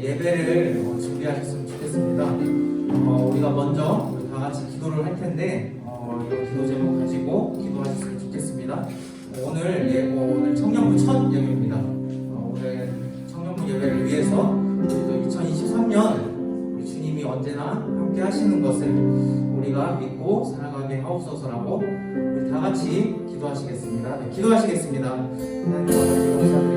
예배를 준비하셨으면 좋겠습니다. 우리가 먼저 다 같이 기도를 할 텐데 이 기도 제목 가지고 기도하셨으면 좋겠습니다. 오늘 청년부 첫 예배입니다. 오늘 청년부 예배를 위해서 우리도 2023년 우리 주님이 언제나 함께 하시는 것을 우리가 믿고 살아가게 하옵소서라고 우리 다 같이 기도하시겠습니다. 네, 기도하시겠습니다. 하나님 아버지 감사드립니다.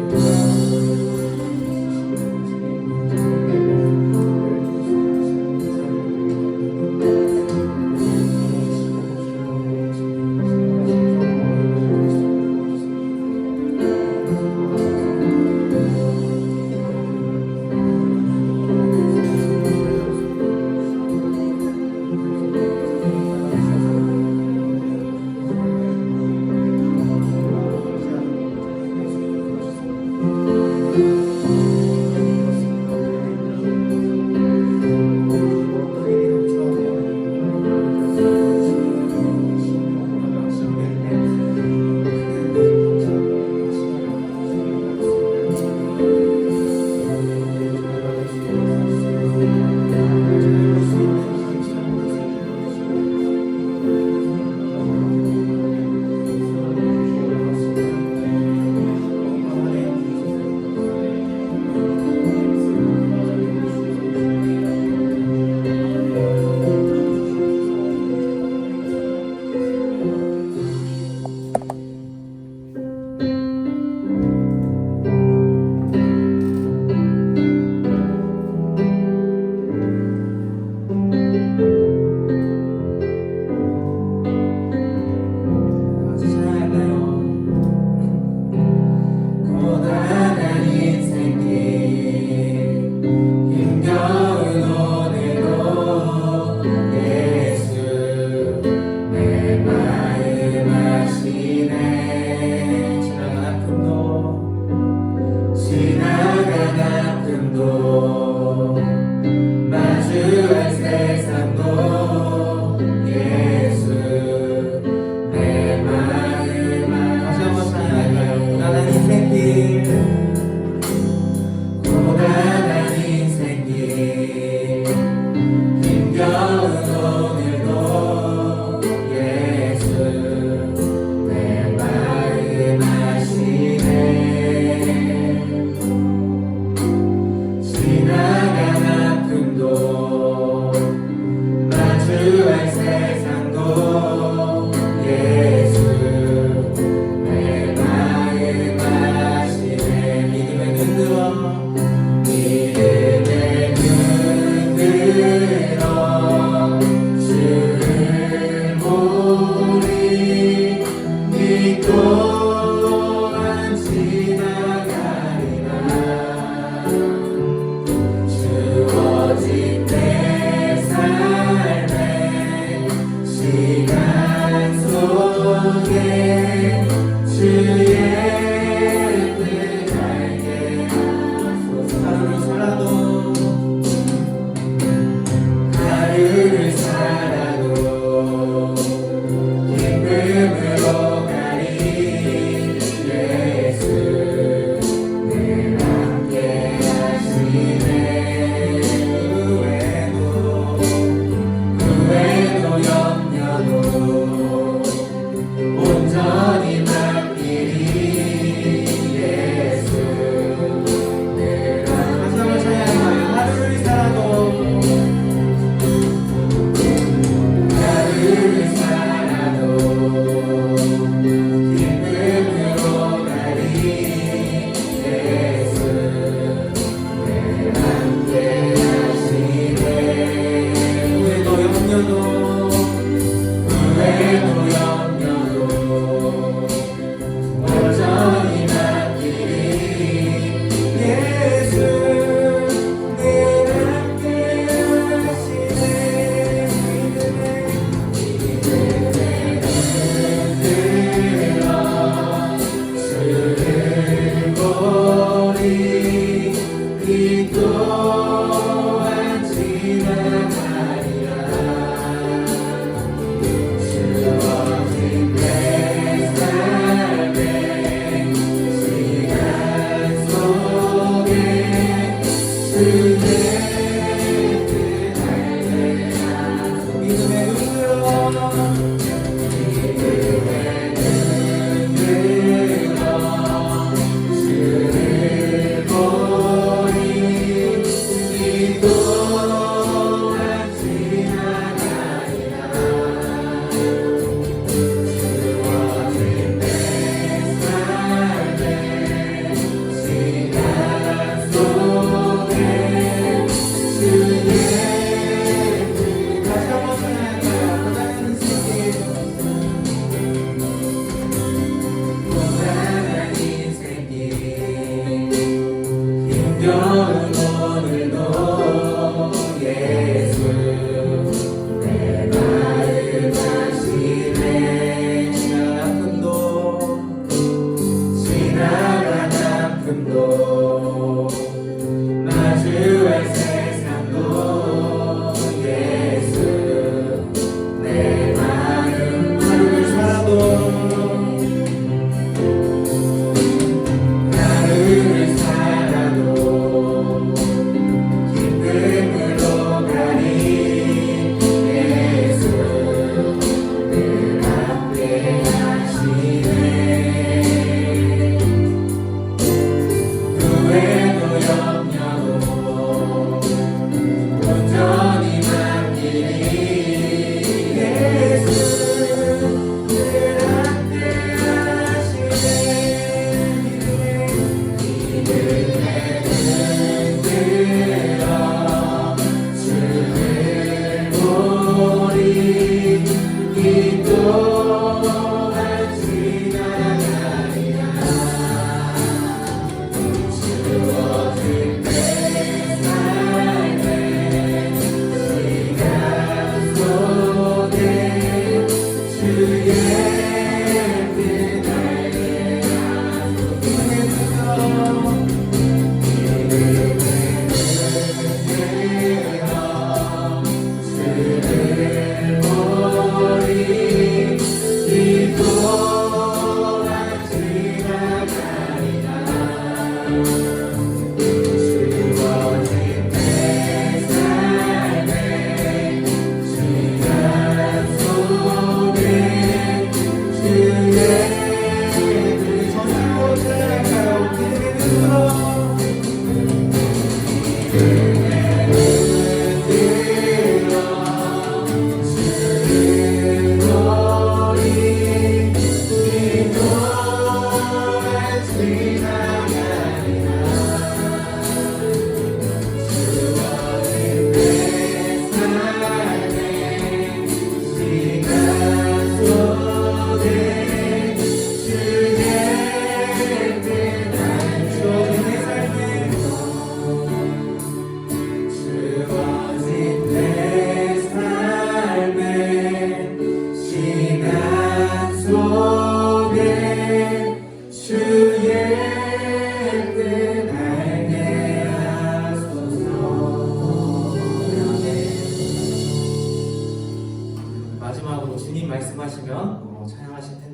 온전히 맡기리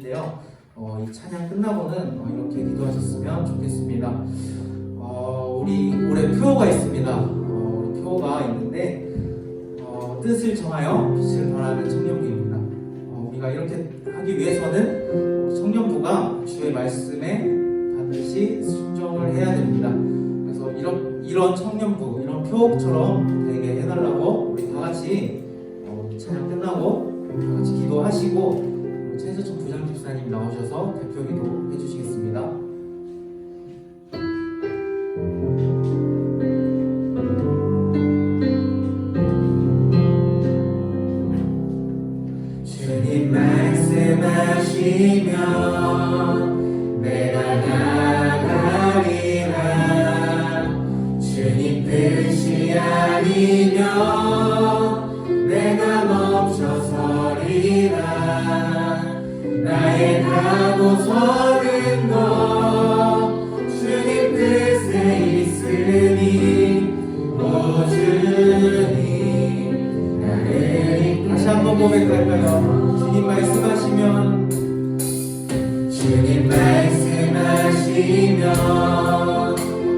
텐데요. 이 찬양 끝나고는 이렇게 기도하셨으면 좋겠습니다. 우리 올해 표어가 있습니다. 우리 표어가 있는데 뜻을 정하여 빛을 발하는 청년부입니다. 우리가 이렇게 하기 위해서는 청년부가 주의 말씀에 반드시 순종을 해야 됩니다. 그래서 이런 청년부, 이런 표처럼 되게 해달라고 우리 다 같이 찬양 끝나고 다 같이 기도하시고 최수천 부장 집사님 나오셔서 대표 기도 해주시겠습니다. 주님 말씀하시면 내가 나가리라. 주님 뜻이 아니면 내가 멈춰서리라. 나의 가고 서는 것 주님 뜻에 있으니 오 주님 나를 다시 한번 고백할까요? 주님 말씀하시면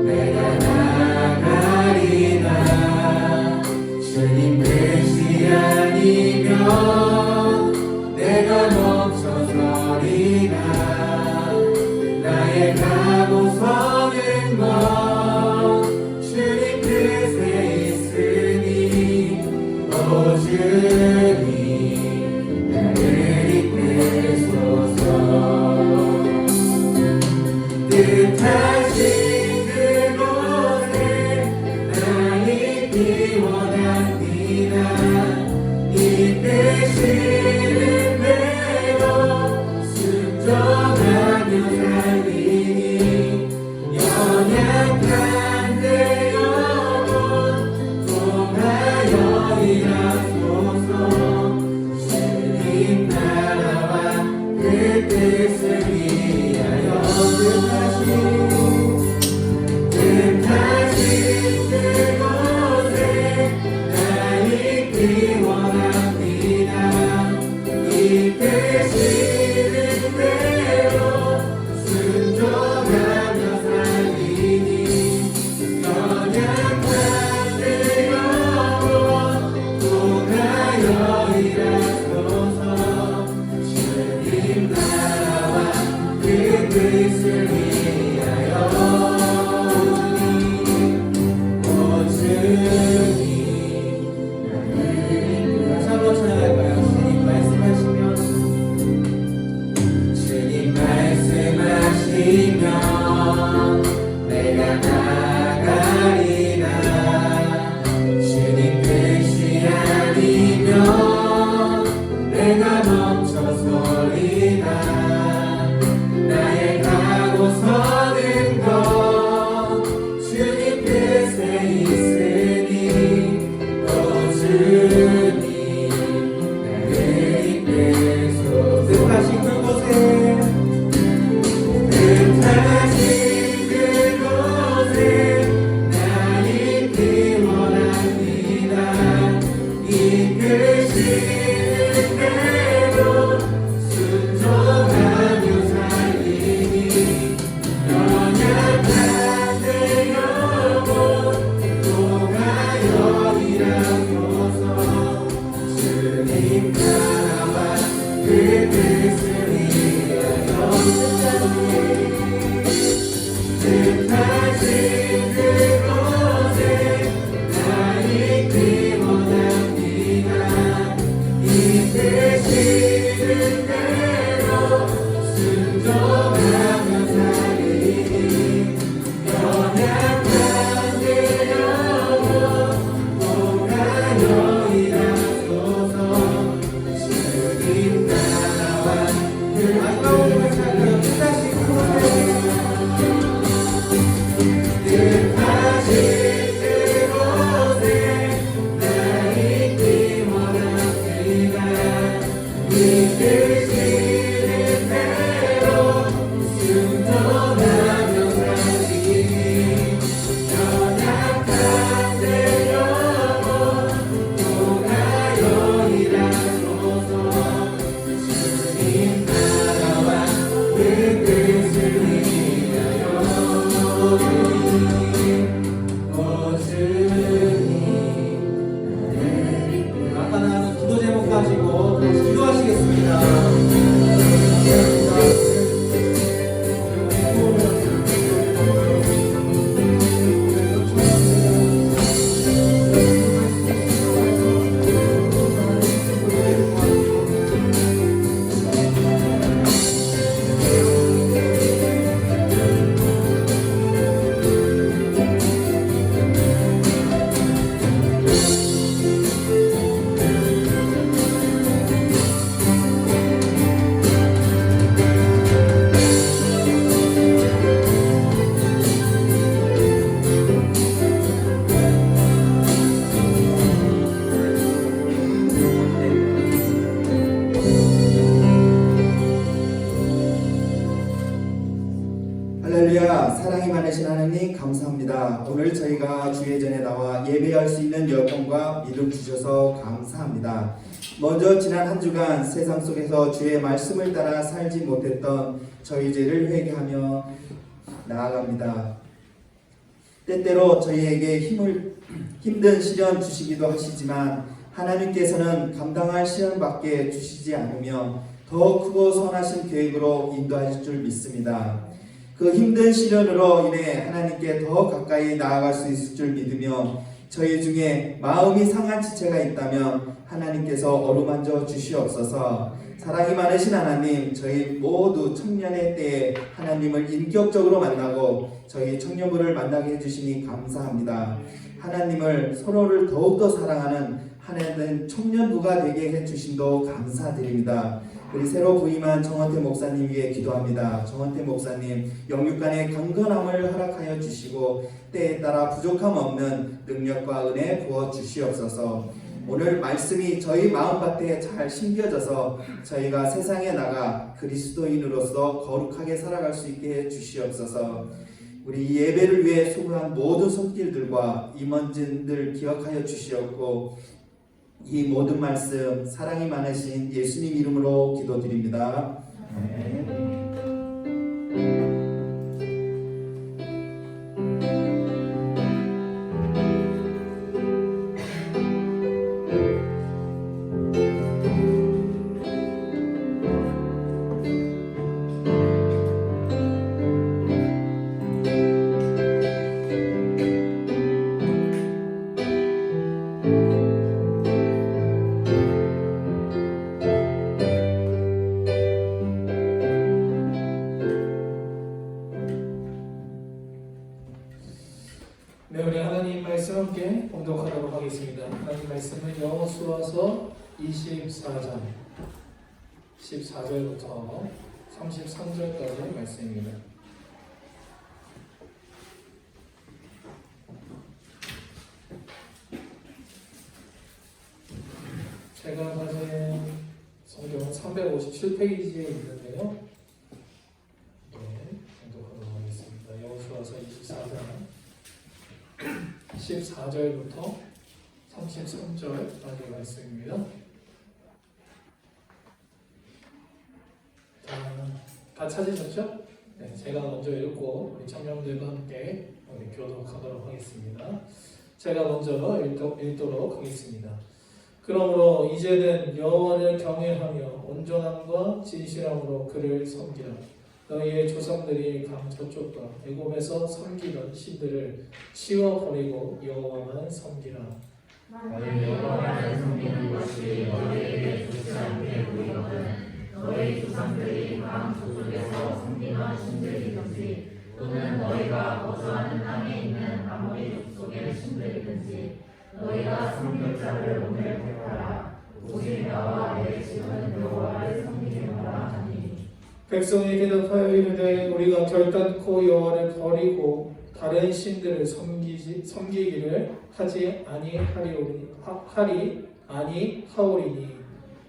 내가 나가리라. 주님 뜻이 아니면 내가 멈춰서리라. 나의 가고 서는 것 주님 뜻에 있으니 오 주님 나를 이끌소서. 뜻하신 그곳에 나 있기 원합니다. 이 뜻이는 대로 순종하며 살리니 연약한 내 영혼 통하여 일하소서. 주님 나라와 그 뜻을 위하여 뜻하신 그곳에 나 있기 원합니다. 이 뜻이는 대로 순종하며 살리니 연약한 내 영혼 통하여 일하소서. 주님 나라와 그 뜻을 위하여 오 주님 나를 다시 한번 찬양할까요? 주님 말씀하시면 내가 나가리라. 주님 뜻이 아니면 내가 멈춰서리라. 나의 가고 서는 것 주님 뜻에 있으니 오 주님 나를 이끌소서. 뜻하신 그곳에 나 있기 원합니다. 이 뜻이는 대로 순종하며 살리니 연약한 내 영혼 통하여 일하소서. 주님 나라와 그 뜻을 위하여 뜻하신 그곳에 나 있기 원합니다. 이 뜻이는 대로 순종하며 살리니 연약한 내 영혼 통하여 일하소서. 주님 나라와 그 아까운 찬양 뜻하신 그곳에 뜻하신 그곳에 나 있기 원합니다. 이 뜻이는 대로 순종하며 살리니 연약한 내 영혼 통하여 일하소서. 주님 나라와 할렐루야. 사랑이 많으신 하나님 감사합니다. 오늘 저희가 주의 전에 나와 예배할 수 있는 여건과 믿음 주셔서 감사합니다. 먼저 지난 한 주간 세상 속에서 주의 말씀을 따라 살지 못했던 저희 죄를 회개하며 나아갑니다. 때때로 저희에게 힘든 시련 주시기도 하시지만 하나님께서는 감당할 시련밖에 주시지 않으며 더 크고 선하신 계획으로 인도하실 줄 믿습니다. 그 힘든 시련으로 인해 하나님께 더 가까이 나아갈 수 있을 줄 믿으며 저희 중에 마음이 상한 지체가 있다면 하나님께서 어루만져 주시옵소서. 사랑이 많으신 하나님, 저희 모두 청년의 때에 하나님을 인격적으로 만나고 저희 청년부를 만나게 해주시니 감사합니다. 하나님을 서로를 더욱더 사랑하는 하나님 청년부가 되게 해주신도 감사드립니다. 우리 새로 부임한 정원태 목사님 위해 기도합니다. 정원태 목사님 영육간의 강건함을 허락하여 주시고 때에 따라 부족함 없는 능력과 은혜 부어 주시옵소서. 오늘 말씀이 저희 마음밭에 잘 심겨져서 저희가 세상에 나가 그리스도인으로서 거룩하게 살아갈 수 있게 해 주시옵소서. 우리 예배를 위해 수고한 모든 손길들과 임원진들 기억하여 주시옵고 이 모든 말씀 사랑이 많으신 예수님 이름으로 기도드립니다. 아멘. 네, 우리 하나님 말씀 함께 봉독하도록 하겠습니다. 하나님 말씀은 여호수아서 24장 14절부터 33절까지의 말씀입니다. 제가 가진 성경은 357페이지에 있는데요. 네, 봉독하도록 하겠습니다. 여호수아서 24장 14절부터 33절까지 말씀입니다. 다 찾으셨죠? 네, 제가 먼저 읽고 우리 청년들과 함께 우리 교독하도록 하겠습니다. 제가 먼저 읽도록 하겠습니다. 그러므로 이제는 여호와를 경외하며 온전함과 진실함으로 그를 섬기라. 너희의 조상들이 강 저쪽과 애굽에서 섬기던 신들을 치워버리고 여호와만 섬기라. 너희 여호와를 섬기는 것이 너희에게 좋지 않게 보이거든 너희 조상들이 강 저쪽에서 섬기던 신들이든지 또는 너희가 거주하는 땅에 있는 아모리 족속의 신들이든지 너희가 섬길 자를 오늘 택하라. 오직 나와 내 집은 여호와를 섬기리라 하니 백성이 대답하여 이르되 우리가 결단코 여호와를 버리고 다른 신들을 섬기기를 하지 아니하오리니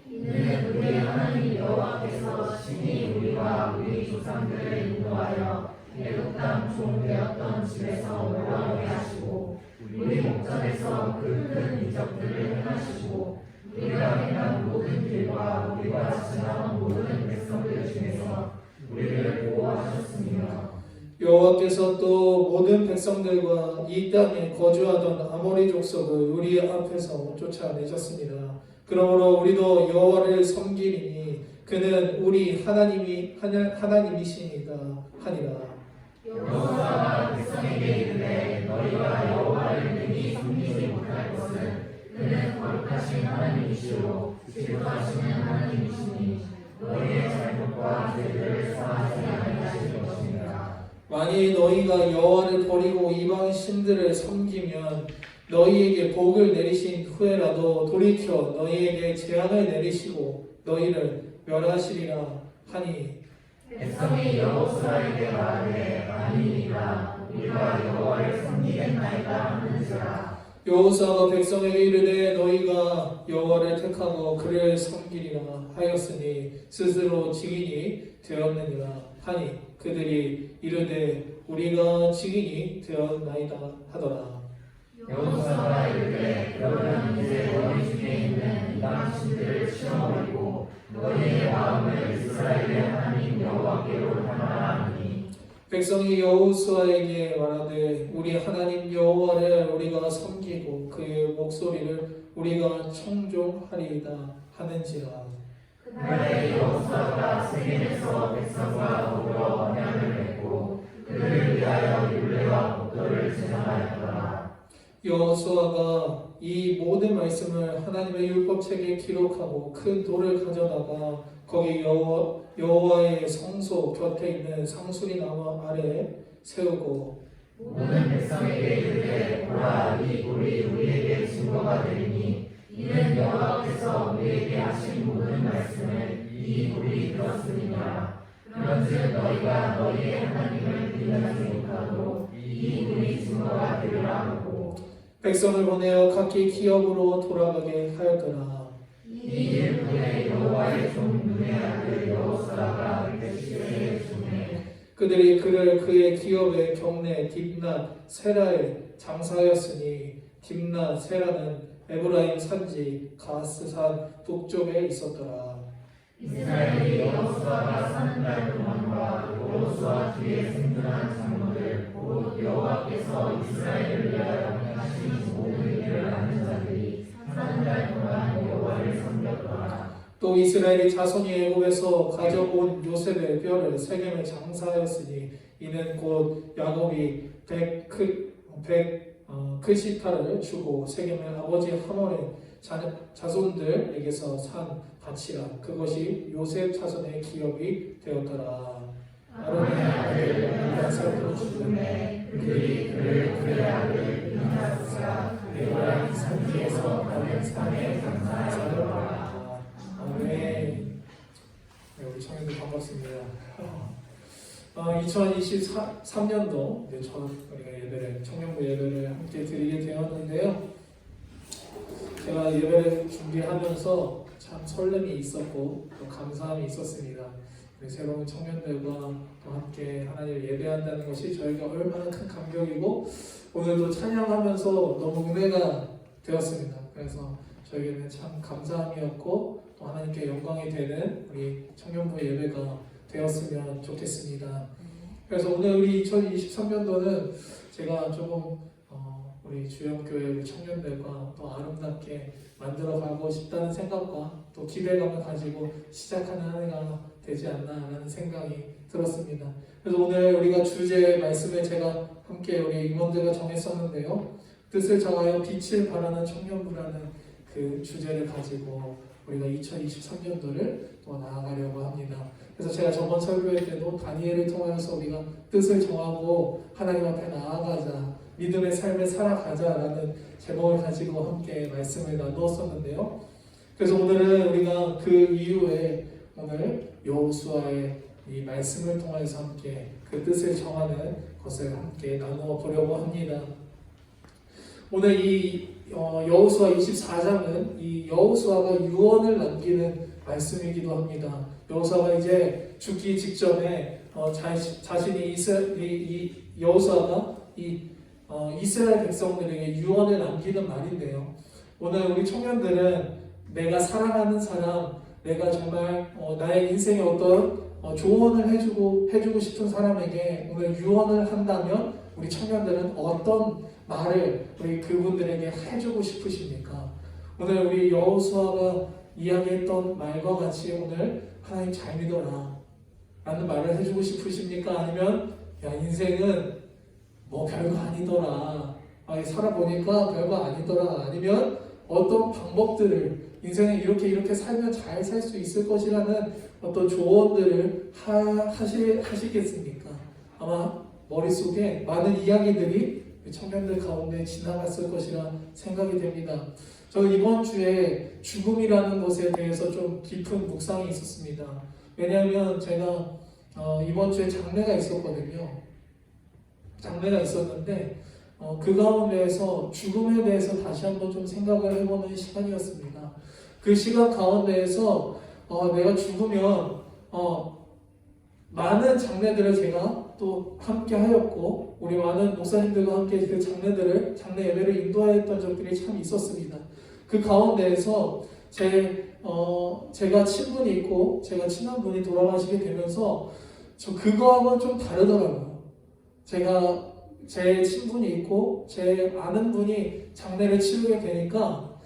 이는 우리 하나님 여호와께서 친히 우리와 우리 조상들을 인도하여 애굽 땅 종되었던 집에서 올라오게 하시고 우리 목전에서 그 큰 이적들을 행하시고 우리가 행한 모든 길과 우리가 지나온 모든 백성들 중에서 우리를 보호하셨으며 여호와께서 또 모든 백성들과 이 땅에 거주하던 아모리 족속을 우리 앞에서 쫓아내셨습니다. 그러므로 우리도 여호와를 섬기리니 그는 우리 하나님이시니까 하니라. 여호와가 백성에게 이르되 너희가 여호와를 능히 섬기지 못할 것은 그는 거룩하신 하나님이시오 질투하시는 하나님이시니 너희의 잘못과 죄를 사하지 아니하실 것입니다. 만일 너희가 여호와를 버리고 이방 신들을 섬기면 너희에게 복을 내리신 후에라도 돌이켜 너희에게 재앙을 내리시고 너희를 멸하시리라 하니 백성이 여호수아에게 말하되 아니니라 우리가 여호와를 섬기겠나이다 하는지라. 여호수아가 백성에게 이르되 너희가 여호와를 택하고 그를 섬기리라 하였으니 스스로 증인이 되었느니라 하니 그들이 이르되 우리가 증인이 되었나이다 하더라. 여호수아가 이르되 그러면 이제 너희 중에 있는 이방 신들을 치워버리고 너희의 마음을 이스라엘의 하나님 여호와께로 향하라 하니 백성이 여호수아에게 말하되 우리 하나님 여호와를 우리가 섬기고 그의 목소리를 우리가 청종하리이다 하는지라. 그날에 여호수아가 세겜에서 백성과 더불어 언약을 맺고 그들을 위하여 율례와 법도를 제정하였더라. 여호수아가 이 모든 말씀을 하나님의 율법책에 기록하고 큰 돌을 가져다가 거기 여호와의 성소 곁에 있는 상수리 나무 아래에 세우고 모든 백성에게 이르되 보라 이 돌이 우리에게 증거가 되리니 이는 여호와께서 우리에게 하신 모든 말씀을 이 돌이 들었음이니라. 그런즉 너희가 너희의 하나님을 부인하지 못하도록 이 돌이 증거가 되리라 하고 백성을 보내어 각기 기업으로 돌아가게 하였더라. 이 일 후에 여호와의 종 눈의 아들 여호수아가 백시대의 종에 그들이 그를 그의 기업의 경내 딥낫 세라에 장사하였으니 딥낫 세라는 에브라임 산지 가스산 북쪽에 있었더라. 이스라엘이 여호수아가 사는 날 동안과 여호수아 뒤에 생존한 장로들 곧 여호와께서 이스라엘을 위하여 하신 모든 일을 아는 자들이 사는 날 동안 여호와를 섬겼더라. 또 이스라엘이 자손이 애굽에서 가져온 요셉의 뼈를 세겜에 장사하였으니 이는 곧 야곱이 크시타를 주고 세겜의 아버지 하몰의 자손들에게서 산 밭이라. 그것이 요셉 자손의 기업이 되었더라. 아론의 아들 엘리야살도 죽음에 그들이 그를 그의 아들 비나스가 에브라임 산지에서 다른 산에 장사하였더라. 아멘. 네, 우리 청년들 반갑습니다. 2023년도 우리가 예배를 청년부 예배를 함께 드리게 되었는데요. 제가 예배를 준비하면서 참 설렘이 있었고 또 감사함이 있었습니다. 우리 새로운 청년들과 또 함께 하나님을 예배한다는 것이 저에게 얼마나 큰 감격이고 오늘도 찬양하면서 너무 은혜가 되었습니다. 그래서 저에게는 참 감사함이었고 또 하나님께 영광이 되는 우리 청년부 예배가 되었으면 좋겠습니다. 그래서 오늘 우리 2023년도는 제가 조금 우리 주영교회 우리 청년들과 또 아름답게 만들어가고 싶다는 생각과 또 기대감을 가지고 시작하는 한 해가 되지 않나라는 생각이 들었습니다. 그래서 오늘 우리가 주제 말씀에 제가 함께 우리 임원들과 정했었는데요. 뜻을 정하여 빛을 발하는 청년부라는 그 주제를 가지고 우리가 2023년도를 또 나아가려고 합니다. 그래서 제가 저번 설교회 때도 다니엘을 통해서 우리가 뜻을 정하고 하나님 앞에 나아가자, 믿음의 삶을 살아가자라는 제목을 가지고 함께 말씀을 나누었었는데요. 그래서 오늘은 우리가 그 이후에 오늘 여호수아의 이 말씀을 통해서 함께 그 뜻을 정하는 것을 함께 나누어 보려고 합니다. 오늘 이 여호수아 24장은 이 여호수아가 유언을 남기는 말씀이기도 합니다. 여호수아가 이제 죽기 직전에 자신이 여호수아가 이스라엘 백성들에게 유언을 남기는 말인데요. 오늘 우리 청년들은 내가 사랑하는 사람, 내가 정말 나의 인생에 어떤 조언을 해주고 싶은 사람에게 오늘 유언을 한다면 우리 청년들은 어떤 말을 우리 그분들에게 해주고 싶으십니까? 오늘 우리 여호수아가 이야기했던 말과 같이 오늘 하나님 잘 믿어라 라는 말을 해주고 싶으십니까? 아니면 야 인생은 뭐 별거 아니더라, 살아보니까 별거 아니더라, 아니면 어떤 방법들을 인생에 이렇게 살면 잘 살 수 있을 것이라는 어떤 조언들을 하시겠습니까? 아마 머릿속에 많은 이야기들이 청년들 가운데 지나갔을 것이라 생각이 됩니다. 저는 이번 주에 죽음이라는 것에 대해서 좀 깊은 묵상이 있었습니다. 왜냐하면 제가 이번 주에 장례가 있었거든요. 장례가 있었는데 그 가운데에서 죽음에 대해서 다시 한번 좀 생각을 해보는 시간이었습니다. 그 시간 가운데에서 내가 죽으면 많은 장례들을 제가 또 함께 하였고 우리 많은 목사님들과 함께 그 장례 예배를 인도하였던 적들이 참 있었습니다. 그 가운데에서 제가 친분이 있고 제가 친한 분이 돌아가시게 되면서 그거하고는 좀 다르더라고요. 제가 제 친분이 있고 제 아는 분이 장례를 치르게 되니까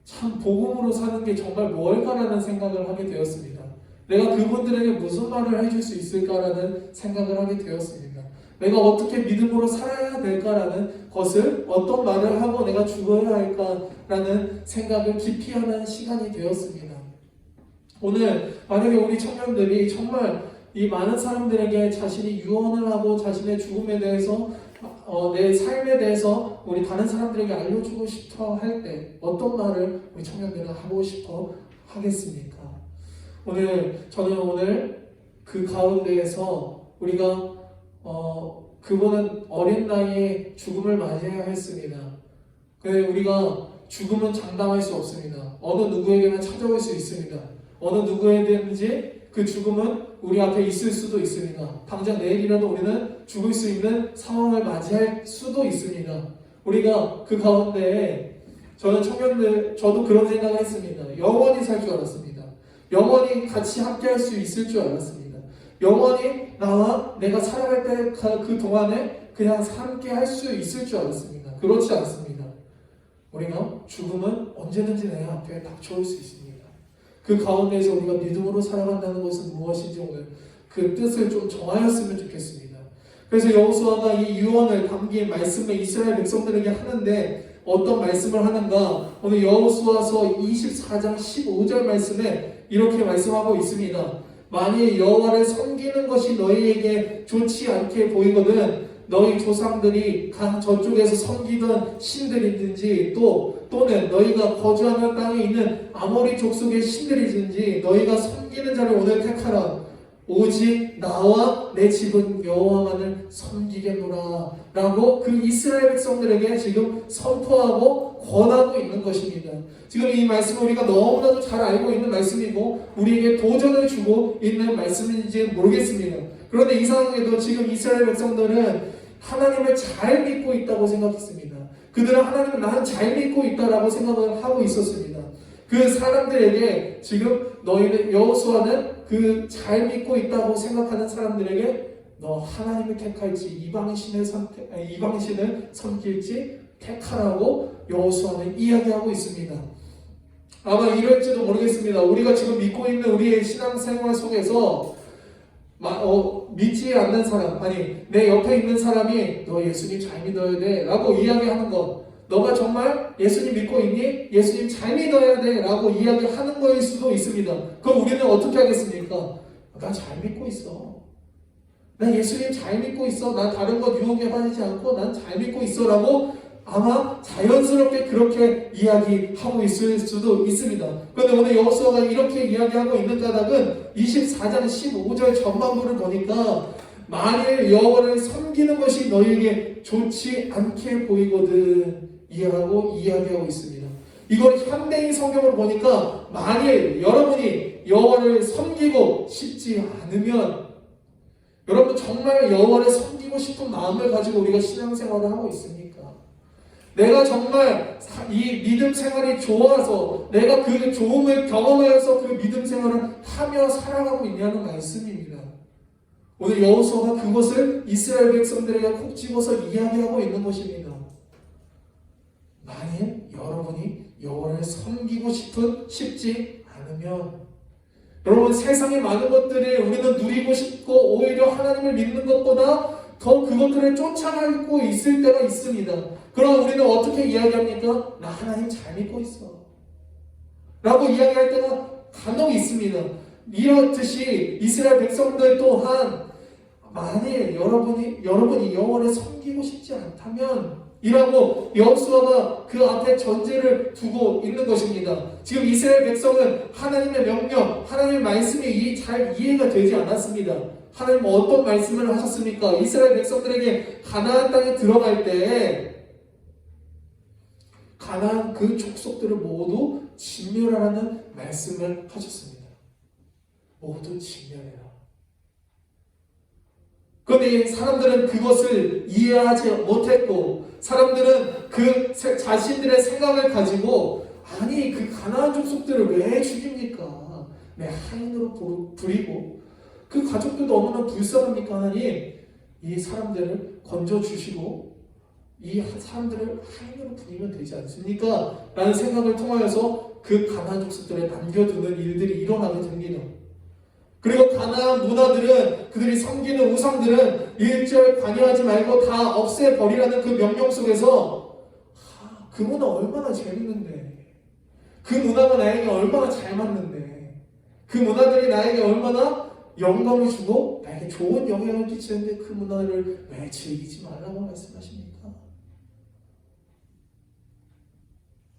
참 복음으로 사는 게 정말 뭘까라는 생각을 하게 되었습니다. 내가 그분들에게 무슨 말을 해줄 수 있을까라는 생각을 하게 되었습니다. 내가 어떻게 믿음으로 살아야 될까라는 것을 어떤 말을 하고 내가 죽어야 할까라는 생각을 깊이 하는 시간이 되었습니다. 오늘 만약에 우리 청년들이 정말 이 많은 사람들에게 자신이 유언을 하고 자신의 죽음에 대해서 내 삶에 대해서 우리 다른 사람들에게 알려주고 싶어 할 때 어떤 말을 우리 청년들은 하고 싶어 하겠습니까? 저는 오늘 그 가운데에서 우리가 그분은 어린 나이에 죽음을 맞이해야 했습니다. 근데 우리가 죽음은 장담할 수 없습니다. 어느 누구에게나 찾아올 수 있습니다. 어느 누구에게든지 그 죽음은 우리 앞에 있을 수도 있습니다. 당장 내일이라도 우리는 죽을 수 있는 상황을 맞이할 수도 있습니다. 우리가 그 가운데 저도 그런 생각을 했습니다. 영원히 살 줄 알았습니다. 영원히 같이 함께 할 수 있을 줄 알았습니다. 영원히 나와 내가 살아갈 때 그 동안에 그냥 함께 할 수 있을 줄 알았습니다. 그렇지 않습니다. 우리가 죽음은 언제든지 내 앞에 닥쳐올 수 있습니다. 그 가운데에서 우리가 믿음으로 살아간다는 것은 무엇인지 오늘 그 뜻을 좀 정하였으면 좋겠습니다. 그래서 여호수아가 이 유언을 담긴 말씀을 이스라엘 백성들에게 하는데 어떤 말씀을 하는가? 오늘 여호수아서 24장 15절 말씀에 이렇게 말씀하고 있습니다. 만일 여호와를 섬기는 것이 너희에게 좋지 않게 보이거든 너희 조상들이 저쪽에서 섬기던 신들이든지 또는 너희가 거주하는 땅에 있는 아모리 족속의 신들이든지 너희가 섬기는 자를 오늘 택하라. 오직 나와 내 집은 여호와만을 섬기겠노라 라고 그 이스라엘 백성들에게 지금 선포하고 권하고 있는 것입니다. 지금 이 말씀은 우리가 너무나도 잘 알고 있는 말씀이고 우리에게 도전을 주고 있는 말씀인지 모르겠습니다. 그런데 이상하게도 지금 이스라엘 백성들은 하나님을 잘 믿고 있다고 생각했습니다. 그들은 하나님을 나는 잘 믿고 있다라고 생각을 하고 있었습니다. 그 사람들에게 지금 너희는 여호수아는 그 잘 믿고 있다고 생각하는 사람들에게 너 하나님을 택할지 이방신을 섬길지 택하라고 여호수아는 이야기하고 있습니다. 아마 이럴지도 모르겠습니다. 우리가 지금 믿고 있는 우리의 신앙생활 속에서 믿지 않는 사람, 내 옆에 있는 사람이 너 예수님 잘 믿어야 돼 라고 이야기하는 것, 너가 정말 예수님 믿고 있니? 예수님 잘 믿어야 돼 라고 이야기하는 거일 수도 있습니다. 그럼 우리는 어떻게 하겠습니까? 나 잘 믿고 있어. 나 예수님 잘 믿고 있어. 나 다른 것 유혹에 빠지지 않고 난 잘 믿고 있어 라고 아마 자연스럽게 그렇게 이야기하고 있을 수도 있습니다. 그런데 오늘 여호수아가 이렇게 이야기하고 있는 까닭은 24장 15절 전반부를 보니까 만일 여호와를 섬기는 것이 너희에게 좋지 않게 보이거든 이라고 이야기하고 있습니다. 이걸 현대인 성경을 보니까 만일 여러분이 여호와를 섬기고 싶지 않으면 여러분 정말 여호와를 섬기고 싶은 마음을 가지고 우리가 신앙생활을 하고 있습니까? 내가 정말 이 믿음 생활이 좋아서 내가 그 좋음을 경험하여서 그 믿음 생활을 하며 살아가고 있냐는 말씀입니다. 오늘 여호수아가 그것을 이스라엘 백성들에게 콕 집어서 이야기하고 있는 것입니다. 만일 여러분이 여호와를 섬기고 싶지 않으면 여러분 세상의 많은 것들을 우리는 누리고 싶고 오히려 하나님을 믿는 것보다 더 그것들을 쫓아가고 있을 때가 있습니다. 그럼 우리는 어떻게 이야기합니까? 나 하나님 잘 믿고 있어 라고 이야기할 때가 간혹 있습니다. 이렇듯이 이스라엘 백성들 또한 만일 여러분이 여호와를 섬기고 싶지 않다면 이라고 여호수아가 그 앞에 전제를 두고 있는 것입니다. 지금 이스라엘 백성은 하나님의 명령, 하나님의 말씀이 잘 이해가 되지 않았습니다. 하나님 어떤 말씀을 하셨습니까? 이스라엘 백성들에게 가나안 땅에 들어갈 때 가나안 그 족속들을 모두 진멸하라는 말씀을 하셨습니다. 모두 진멸해라. 그런데 사람들은 그것을 이해하지 못했고, 사람들은 그 자신들의 생각을 가지고, 아니 그 가나안 족속들을 왜 죽입니까? 내 하인으로 부리고 그 가족들도 얼마나 불쌍합니까? 하나님 이 사람들을 건져주시고 이 사람들을 하인으로 부리면 되지 않습니까? 라는 생각을 통하여서 그 가나안 족속들을 남겨두는 일들이 일어나게 됩니다. 그리고 가나안 문화들은, 그들이 섬기는 우상들은 1절 관여하지 말고 다 없애버리라는 그 명령 속에서 그 문화 얼마나 재밌는데, 그 문화가 나에게 얼마나 잘 맞는데, 그 문화들이 나에게 얼마나 영감을 주고 나에게 좋은 영향을 끼치는데 그 문화를 왜 즐기지 말라고 말씀하십니까?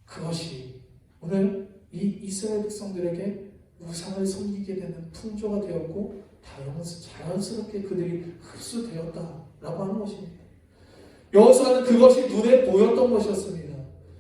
그것이 오늘 이 이스라엘 백성들에게 우상을 섬기게 되는 풍조가 되었고 자연스럽게 그들이 흡수되었다라고 하는 것입니다. 여호수아는 그것이 눈에 보였던 것이었습니다.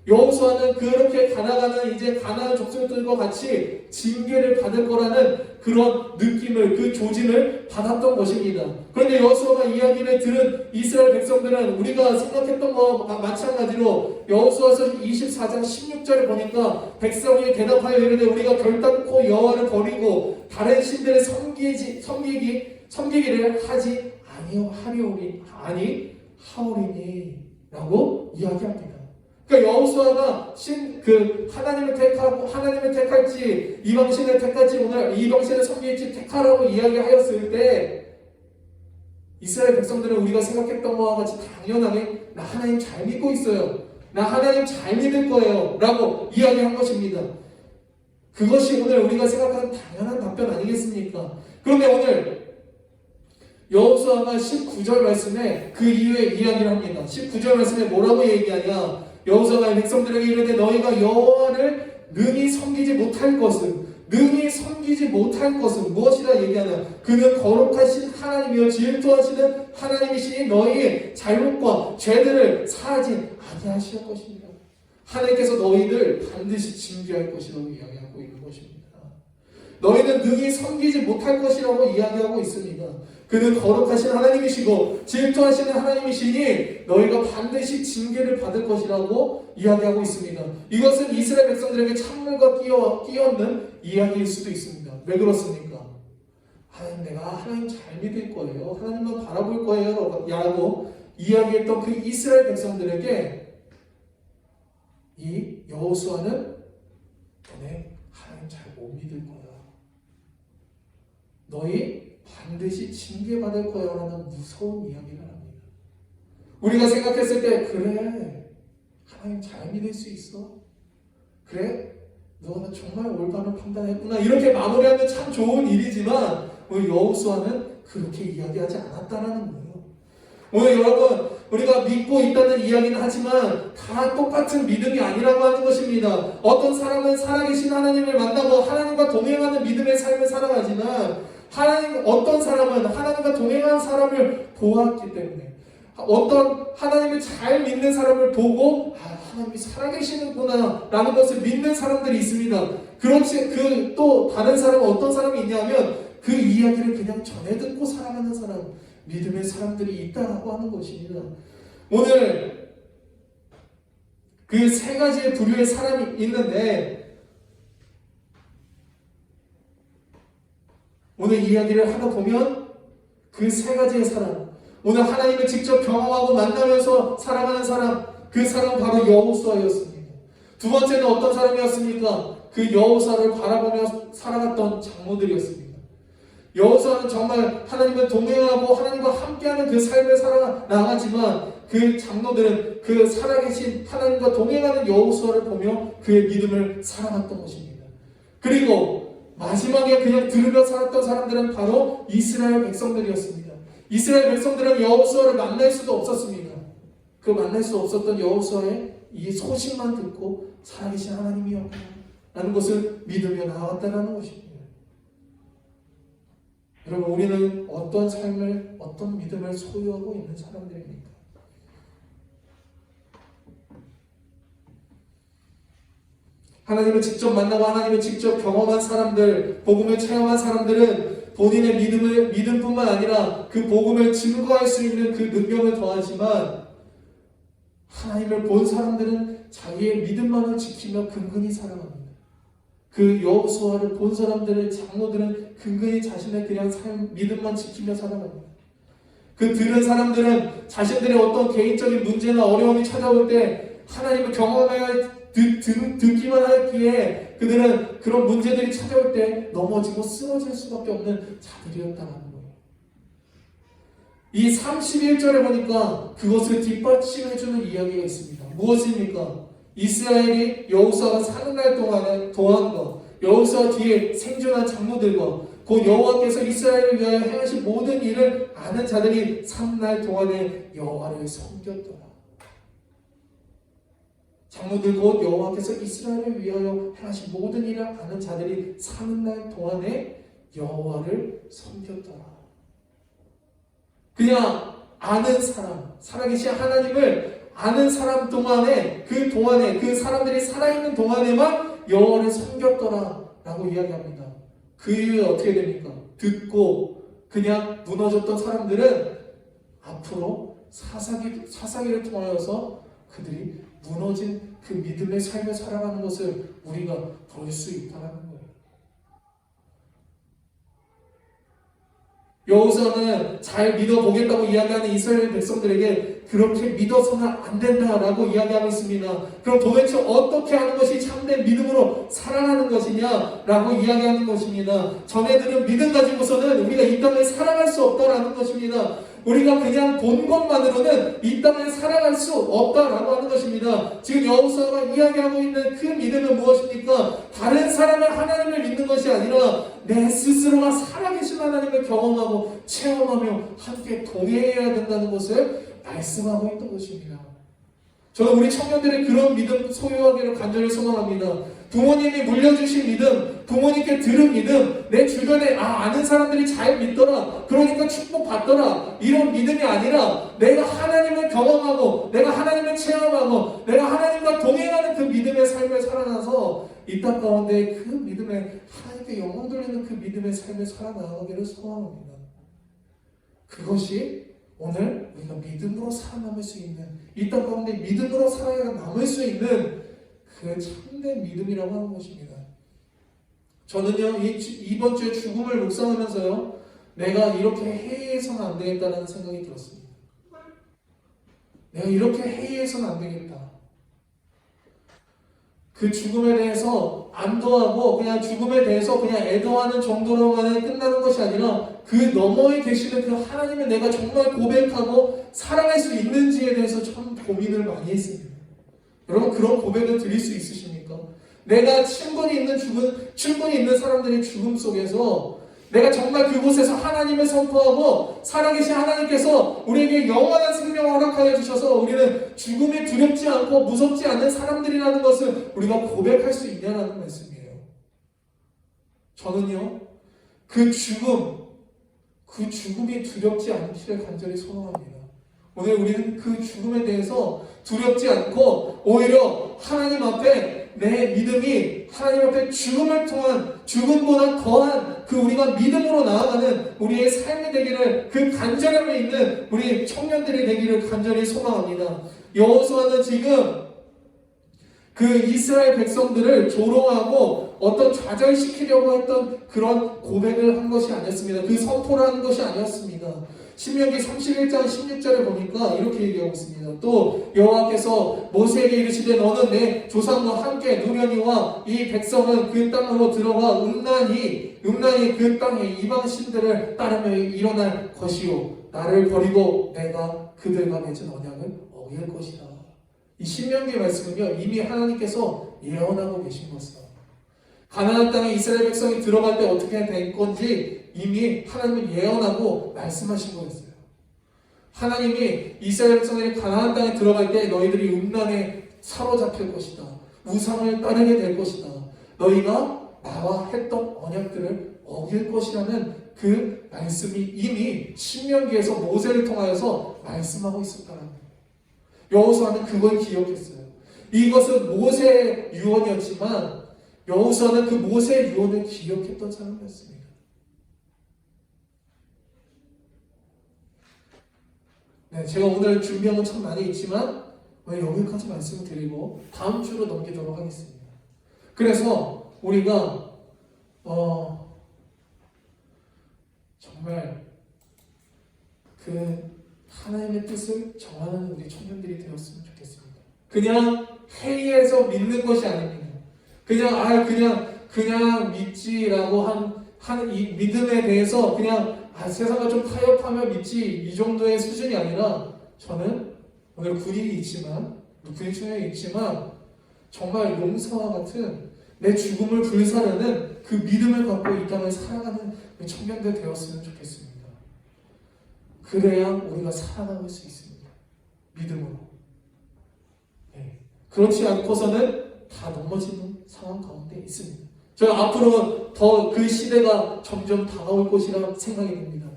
여호수아는 그렇게 가나가는 이제 가나안 족속들과 같이 징계를 받을 거라는 그런 느낌을, 그 조짐을 받았던 것입니다. 그런데 여호수아가 이야기를 들은 이스라엘 백성들은 우리가 생각했던 것과 마찬가지로 여호수아서 24장 16절을 보니까 백성이 대답하여 이르되 우리가 결단코 여호와를 버리고 다른 신들을 섬기기를 하지 하오리니 라고 이야기합니다. 그러니까 여호수아가 하나님을 택할지 이방신을 택할지, 오늘 이방신을 섬길지 택하라고 이야기하였을 때 이스라엘 백성들은 우리가 생각했던 것과 같이 당연하게 나 하나님 잘 믿고 있어요, 나 하나님 잘 믿을 거예요 라고 이야기한 것입니다. 그것이 오늘 우리가 생각하는 당연한 답변 아니겠습니까? 그런데 오늘 여호수아가 19절 말씀에 그 이후에 이야기를 합니다. 19절 말씀에 뭐라고 얘기하냐? 여호수아가 백성들에게 이르되 너희가 여호와를 능히 섬기지 못할 것은 무엇이라 얘기하냐? 그는 거룩하신 하나님이요 질투하시는 하나님이시니 너희의 잘못과 죄들을 사하지 아니하실 것입니다. 하나님께서 너희들 반드시 징계할 것이라고 이야기하고 있는 것입니다. 너희는 능히 섬기지 못할 것이라고 이야기하고 있습니다. 그는 거룩하신 하나님이시고 질투하시는 하나님이시니 너희가 반드시 징계를 받을 것이라고 이야기하고 있습니다. 이것은 이스라엘 백성들에게 찬물과 끼얹는 이야기일 수도 있습니다. 왜 그렇습니까? 하나님, 내가 하나님 잘 믿을 거예요, 하나님만 바라볼 거예요 라고 이야기했던 그 이스라엘 백성들에게 이 여호수아는 너네 하나님 잘 못 믿을 거야, 너희 반드시 징계받을 거야 라는 무서운 이야기를 합니다. 우리가 생각했을 때 그래, 하나님 잘 믿을 수 있어, 그래 너가 정말 올바른 판단했구나, 이렇게 마무리하면 참 좋은 일이지만 오늘 여호수아는 그렇게 이야기하지 않았다라는 거예요. 오늘 여러분, 우리가 믿고 있다는 이야기는 하지만 다 똑같은 믿음이 아니라고 하는 것입니다. 어떤 사람은 살아계신 하나님을 만나고 하나님과 동행하는 믿음의 삶을 살아가지만 어떤 사람은 하나님과 동행한 사람을 보았기 때문에, 어떤 하나님을 잘 믿는 사람을 보고 하나님이 살아계시는구나 라는 것을 믿는 사람들이 있습니다. 그렇지, 또 다른 사람은 어떤 사람이 있냐면 그 이야기를 그냥 전해 듣고 살아가는 사람, 믿음의 사람들이 있다라고 하는 것입니다. 오늘 그 세 가지의 부류의 사람이 있는데 오늘 이야기를 하다 보면 그 세 가지의 사람, 오늘 하나님을 직접 경험하고 만나면서 살아가는 사람, 그 사람은 바로 여호수아였습니다. 두 번째는 어떤 사람이었습니까? 그 여호수아를 바라보며 살아갔던 장로들이었습니다. 여호수아는 정말 하나님을 동행하고 하나님과 함께하는 그 삶을 살아나가지만 그 장로들은 그 살아계신 하나님과 동행하는 여호수아를 보며 그의 믿음을 살아갔던 것입니다. 그리고 마지막에 그냥 들으며 살았던 사람들은 바로 이스라엘 백성들이었습니다. 이스라엘 백성들은 여호수아를 만날 수도 없었습니다. 그 만날 수 없었던 여호수아의 이 소식만 듣고 살아계신 하나님이었구나 라는 것을 믿으며 나아갔다는 것입니다. 여러분, 우리는 어떤 삶을, 어떤 믿음을 소유하고 있는 사람들입니까? 하나님을 직접 만나고 하나님을 직접 경험한 사람들, 복음을 체험한 사람들은 본인의 믿음뿐만 아니라 그 복음을 증거할 수 있는 그 능력을 더하지만, 하나님을 본 사람들은 자기의 믿음만을 지키며 근근히 살아갑니다. 그 여호수아를 본 사람들의 장로들은 근근히 자신의 그냥 믿음만 지키며 살아갑니다. 그 들은 사람들은 자신들의 어떤 개인적인 문제나 어려움이 찾아올 때 하나님을 경험해야 듣기만 했기에 그들은 그런 문제들이 찾아올 때 넘어지고 쓰러질 수밖에 없는 자들이었다는 거예요. 이 31절에 보니까 그것을 뒷받침해주는 이야기가 있습니다. 무엇입니까? 이스라엘이 여호수아가 사는 날 동안에 도한과 여호수아 뒤에 생존한 장로들과 곧 여호와께서 이스라엘을 위하여 행하신 모든 일을 아는 자들이 3날 동안에 여호와를 섬겼더라. 장로들 곧 여호와께서 이스라엘을 위하여 행하신 모든 일을 아는 자들이 3날 동안에 여호와를 섬겼더라. 그냥 아는 사람, 살아계신 하나님을 아는 사람 동안에, 그 동안에, 그 사람들이 살아있는 동안에만 여호와를 섬겼더라 라고 이야기합니다. 그 이후에 어떻게 됩니까? 듣고 그냥 무너졌던 사람들은 앞으로 사사기를 통하여서 그들이 무너진 그 믿음의 삶을 살아가는 것을 우리가 볼 수 있다는 거예요. 여호수아는 잘 믿어보겠다고 이야기하는 이스라엘 백성들에게 그렇게 믿어서는 안 된다라고 이야기하고 있습니다. 그럼 도대체 어떻게 하는 것이 참된 믿음으로 살아가는 것이냐라고 이야기하는 것입니다. 전에들은 믿음 가지고서는 우리가 이 땅에 살아갈 수 없다라는 것입니다. 우리가 그냥 본 것만으로는 이 땅에 살아갈 수 없다라고 하는 것입니다. 지금 여호수아가 이야기하고 있는 그 믿음은 무엇입니까? 다른 사람의 하나님을 믿는 것이 아니라 내 스스로가 살아계신 하나님을 경험하고 체험하며 함께 동행해야 된다는 것을 말씀하고 있던 것입니다. 저는 우리 청년들의 그런 믿음 소유하기를 간절히 소망합니다. 부모님이 물려주신 믿음, 부모님께 들은 믿음, 내 주변에 아는 사람들이 잘 믿더라, 그러니까 축복받더라, 이런 믿음이 아니라 내가 하나님을 경험하고 내가 하나님을 체험하고 내가 하나님과 동행하는 그 믿음의 삶을 살아나서 이 땅 가운데 그 믿음에 하나님께 영광 돌리는 그 믿음의 삶을 살아나가기를 소망합니다. 그것이 오늘 우리가 믿음으로 살아남을 수 있는, 이 땅 가운데 믿음으로 살아남을 수 있는 그 참된 믿음이라고 하는 것입니다. 저는요, 이번 주에 죽음을 묵상하면서요, 내가 이렇게 해이해서는 안 되겠다는 생각이 들었습니다. 내가 이렇게 해이해서는 안 되겠다. 그 죽음에 대해서 안도하고 그냥 죽음에 대해서 그냥 애도하는 정도로만 끝나는 것이 아니라 그 너머에 계시는 그 하나님을 내가 정말 고백하고 살아갈 수 있는지에 대해서 참 고민을 많이 했습니다. 여러분, 그런 고백을 드릴 수 있으십니까? 내가 친분이 있는 사람들의 죽음 속에서 내가 정말 그곳에서 하나님을 선포하고 살아계신 하나님께서 우리에게 영원한 생명을 허락하여 주셔서 우리는 죽음이 두렵지 않고 무섭지 않는 사람들이라는 것을 우리가 고백할 수 있냐는 말씀이에요. 저는요, 그 죽음이 두렵지 않기를 간절히 소망합니다. 오늘 우리는 그 죽음에 대해서 두렵지 않고 오히려 하나님 앞에 내 믿음이 하나님 앞에 죽음을 통한, 죽음보다 더한 그 우리가 믿음으로 나아가는 우리의 삶이 되기를, 그 간절함에 있는 우리 청년들이 되기를 간절히 소망합니다. 여호수아는 지금 그 이스라엘 백성들을 조롱하고 어떤 좌절시키려고 했던 그런 고백을 한 것이 아니었습니다. 그 선포를 한 것이 아니었습니다. 신명기 31장 16절에 보니까 이렇게 얘기하고 있습니다. 또 여호와께서 모세에게 이르시되 너는 내 조상과 함께 누려니와 이 백성은 그 땅으로 들어가 음란히 그 땅의 이방 신들을 따르며 일어날 것이요 나를 버리고 내가 그들과 맺은 언약을 어길 것이다. 이 신명기의 말씀은요, 이미 하나님께서 예언하고 계신 것이다. 가나안 땅에 이스라엘 백성이 들어갈 때 어떻게 될 건지 이미 하나님은 예언하고 말씀하신 거였어요. 하나님이 이스라엘 백성들이 가나안 땅에 들어갈 때 너희들이 음란에 사로잡힐 것이다. 우상을 따르게 될 것이다. 너희가 나와 했던 언약들을 어길 것이라는 그 말씀이 이미 신명기에서 모세를 통하여서 말씀하고 있었다는 거예요. 여호수아는 그걸 기억했어요. 이것은 모세의 유언이었지만 여호수아는 그 모세의 유언을 기억했던 사람이었습니다. 네, 제가 오늘 준비한 건 참 많이 있지만 여기까지 말씀을 드리고 다음 주로 넘기도록 하겠습니다. 그래서 우리가 정말 그 하나님의 뜻을 정하는 우리 청년들이 되었으면 좋겠습니다. 그냥 회의에서 믿는 것이 아닙니다. 그냥 믿지라고 한 이 믿음에 대해서 그냥 세상과 좀 타협하며 믿지 이 정도의 수준이 아니라 저는 오늘 군인이 있지만 군인 청년이 있지만 정말 용사와 같은 내 죽음을 불사르는 그 믿음을 갖고 이 땅을 살아가는 청년들 되었으면 좋겠습니다. 그래야 우리가 살아남을 수 있습니다. 믿음으로. 네. 그렇지 않고서는 다 넘어지는 상황 가운데 있습니다. 저는 앞으로 더 그 시대가 점점 다가올 것이라 생각이 듭니다.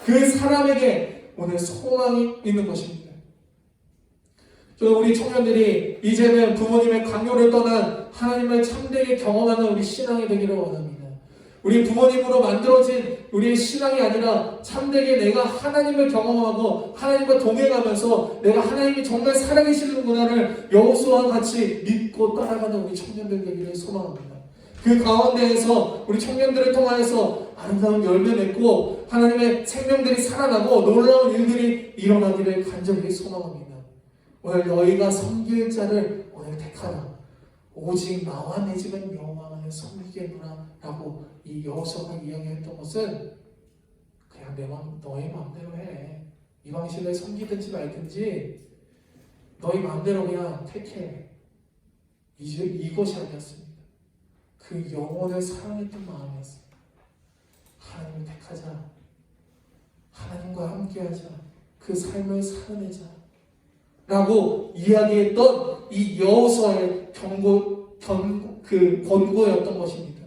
그 사람에게 오늘 소망이 있는 것입니다. 저는 우리 청년들이 이제는 부모님의 강요를 떠난 하나님을 참되게 경험하는 우리 신앙이 되기를 원합니다. 우리 부모님으로 만들어진 우리의 신앙이 아니라 참되게 내가 하나님을 경험하고 하나님과 동행하면서 내가 하나님이 정말 살아계시는구나를 여호수아와 같이 믿고 따라가는 우리 청년들 되기를 소망합니다. 그 가운데에서 우리 청년들을 통하여서 아름다운 열매 맺고 하나님의 생명들이 살아나고 놀라운 일들이 일어나기를 간절히 소망합니다. 오늘 너희가 섬길 자를 오늘 택하라. 오직 나와 내 집은 여호와만을 섬기겠노라 라고 이 여호수아가 이야기했던 것은 그냥 너희 마음대로 해. 이방신을 섬기든지 말든지 너희 마음대로 그냥 택해. 이것이 아니었습니다. 그 영혼을 사랑했던 마음이었습니다. 하나님을 택하자. 하나님과 함께하자. 그 삶을 살아내자. 라고 이야기했던 이 여호수아의 권고였던 것입니다.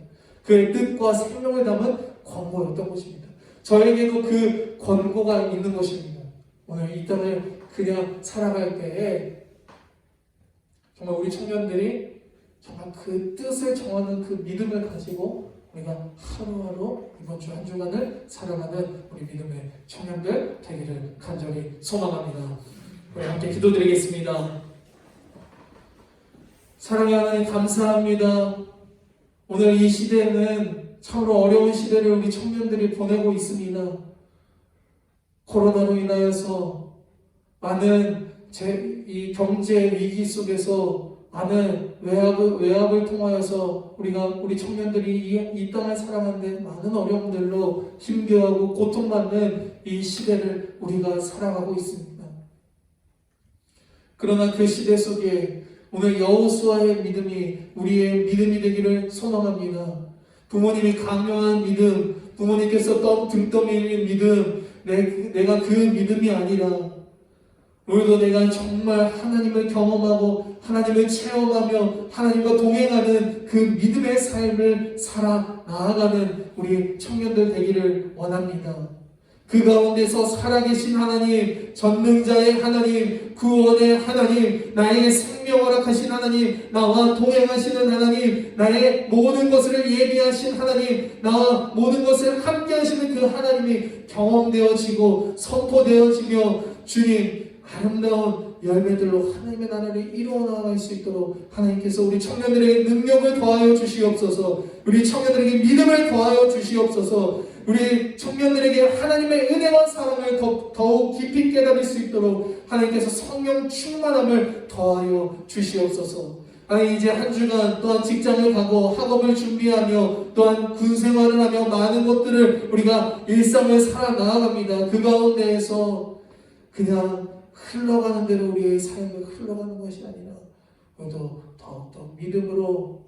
그의 뜻과 생명을 담은 권고였던 것입니다. 저에게도 그 권고가 있는 것입니다. 오늘 이 땅을 그냥 살아갈 때에 정말 우리 청년들이 정말 그 뜻을 정하는 그 믿음을 가지고 우리가 하루하루 이번 주 한 주간을 살아가는 우리 믿음의 청년들 되기를 간절히 소망합니다. 우리 함께 기도드리겠습니다. 사랑의 하나님 감사합니다. 오늘 이 시대는 참으로 어려운 시대를 우리 청년들이 보내고 있습니다. 코로나로 인하여서 많은 이 경제 위기 속에서 많은 외압을 통하여서 우리 청년들이 이 땅을 살아가는데 많은 어려움들로 힘겨워하고 고통받는 이 시대를 우리가 살아가고 있습니다. 그러나 그 시대 속에 오늘 여호수아의 믿음이 우리의 믿음이 되기를 소망합니다. 부모님이 강요한 믿음, 부모님께서 등 떠밀린 믿음, 내가 그 믿음이 아니라 오늘도 내가 정말 하나님을 경험하고 하나님을 체험하며 하나님과 동행하는 그 믿음의 삶을 살아 나아가는 우리 청년들 되기를 원합니다. 그 가운데서 살아계신 하나님, 전능자의 하나님, 구원의 하나님, 나에게 생명을 허락하신 하나님, 나와 동행하시는 하나님, 나의 모든 것을 예비하신 하나님, 나와 모든 것을 함께 하시는 그 하나님이 경험되어지고 선포되어지며 주님 아름다운 열매들로 하나님의 나라를 이루어 나갈 수 있도록 하나님께서 우리 청년들에게 능력을 더하여 주시옵소서. 우리 청년들에게 믿음을 더하여 주시옵소서. 우리 청년들에게 하나님의 은혜와 사랑을 더욱 깊이 깨달을 수 있도록 하나님께서 성령 충만함을 더하여 주시옵소서. 하나님 이제 한 주간 또한 직장을 가고 학업을 준비하며 또한 군생활을 하며 많은 것들을 우리가 일상을 살아나갑니다. 그 가운데에서 그냥 흘러가는 대로 우리의 삶을 흘러가는 것이 아니라 우리도 더욱더 믿음으로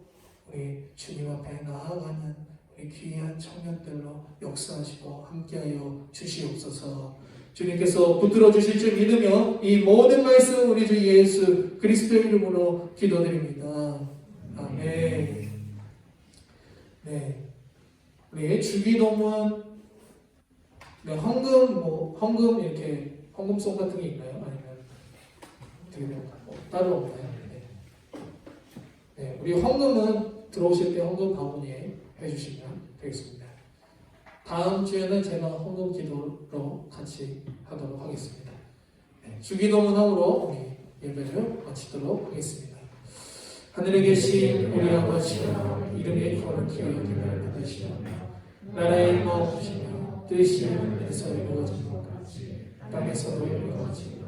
우리 주님 앞에 나아가는 우리 귀한 청년들로 역사하시고 함께하여 주시옵소서. 주님께서 붙들어 주실 줄 믿으며 이 모든 말씀 우리 주 예수 그리스도의 이름으로 기도드립니다. 아멘. 네, 우리 주기도문, 네, 헌금 이렇게 헌금송 같은 게 있나요? 아니면 어떻게 돼요? 따로 없나요? 네. 네, 우리 헌금은 들어오실 때 헌금 바구니에 해주시면 되겠습니다. 다음 주에는 제가 헌금 기도로 같이 하도록 하겠습니다. 네, 주기도문 하므로 우리 예배를 마치도록 하겠습니다. 하늘에 계신 우리 아버지여, 이름이 거룩히 여김을 받으시며 나라의 임하옵시며 뜻이 하늘에서 이루어진 것 같이 땅에서도 이루어지며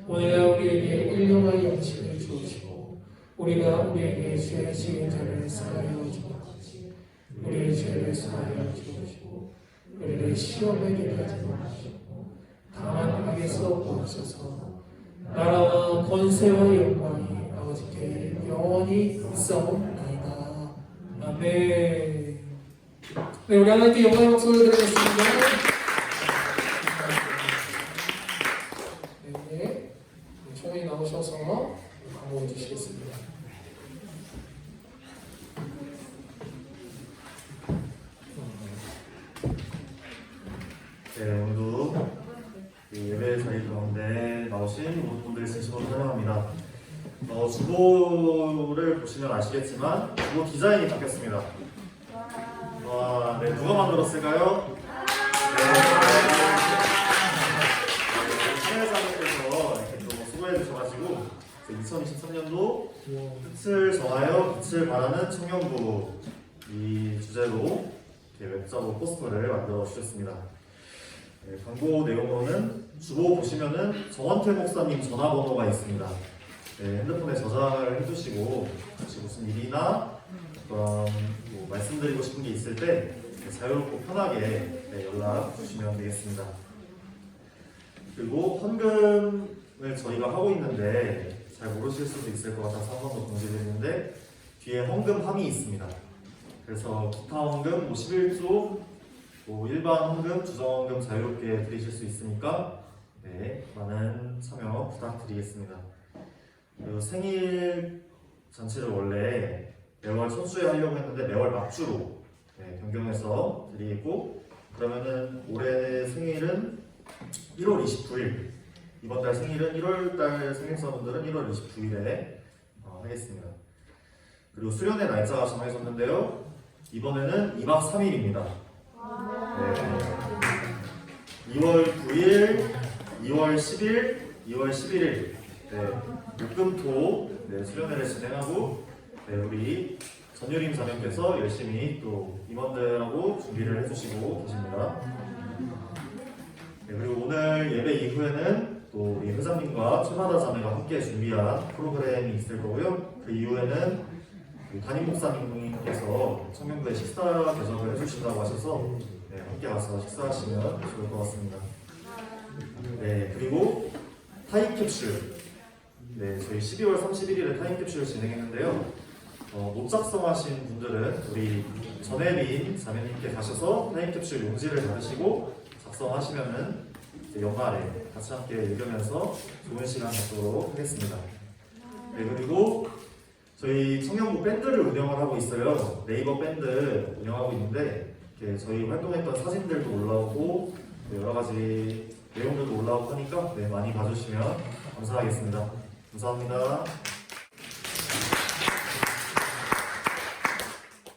오늘날 우리에게 일용할 양식을 주시고 우리가 우리에게 죄 지은 자를 사하여 준 것 같이 우리의 죄를 사하여 주시고 우리를 시험에 들게 하지 마시고 다만 악에서 구하소서. 나라와 권세와 영광이 아버지께 영원히 있사옵나이다. 아멘. 네, 우리 하나님께 영광의 목소리 드리겠습니다. 네, 총회에 나오셔서 광고해 주시겠습니다. 네, 오늘도 예배 자리 가운데 나오신 모든 분들 진심으로 환영합니다. 주보를 보시면 아시겠지만 주보 디자인이 바뀌었습니다. 와, 네, 누가 만들었을까요? 신혜사님께서 이렇게 좀 수고해 주셔가지고 2023년도 끝을 정하여 빛을 발하는 청년부 이 주제로 이렇게 웹자보 포스터를 만들어 주셨습니다. 네, 광고 내용으로는 주보 보시면은 정원태 목사님 전화번호가 있습니다. 네, 핸드폰에 저장을 해두시고 혹시 무슨 일이나 뭐 말씀드리고 싶은 게 있을 때 자유롭고 편하게 연락 주시면 되겠습니다. 그리고 헌금을 저희가 하고 있는데 잘 모르실 수도 있을 것 같아서 한 번 더 공지드리는데 뒤에 헌금함이 있습니다. 그래서 기타 헌금 11조 일반 헌금, 주정헌금 자유롭게 드리실 수 있으니까 네, 많은 참여 부탁드리겠습니다. 그리고 생일 잔치를 원래 매월 첫 주에 하려고 했는데 매월 막주로 변경해서 드리고 그러면은 올해 생일은 1월 29일 이번 달 생일은 1월달 생일사분들은 1월 29일에 하겠습니다. 그리고 수련회 날짜가 정해졌는데요. 이번에는 2박 3일입니다. 네. 2월 9일, 2월 10일, 2월 11일 목금토 수련회를 진행하고 우리 전유림 자매께서 열심히 또 임원들하고 준비를 해주시고 계십니다. 그리고 오늘 예배 이후에는 또 우리 회장님과 최바다 자매가 함께 준비한 프로그램이 있을 거고요. 그 이후에는 담임 목사님께서 청년부에 식사 대접을 해주신다고 하셔서 함께 와서 식사하시면 좋을 것 같습니다. 네, 그리고 타임캡슐 저희 12월 31일에 타임캡슐을 진행했는데요. 못 작성하신 분들은 우리 전혜민 자매님께 가셔서 타임캡슐 용지를 받으시고 작성하시면은 연말에 같이 함께 읽으면서 좋은 시간 갖도록 하겠습니다. 네, 그리고 저희 청년부 밴드를 운영을 하고 있어요. 네이버 밴드 운영하고 있는데 이렇게 저희 활동했던 사진들도 올라오고 여러 가지 내용들도 올라오고 하니까 많이 봐주시면 감사하겠습니다. 감사합니다.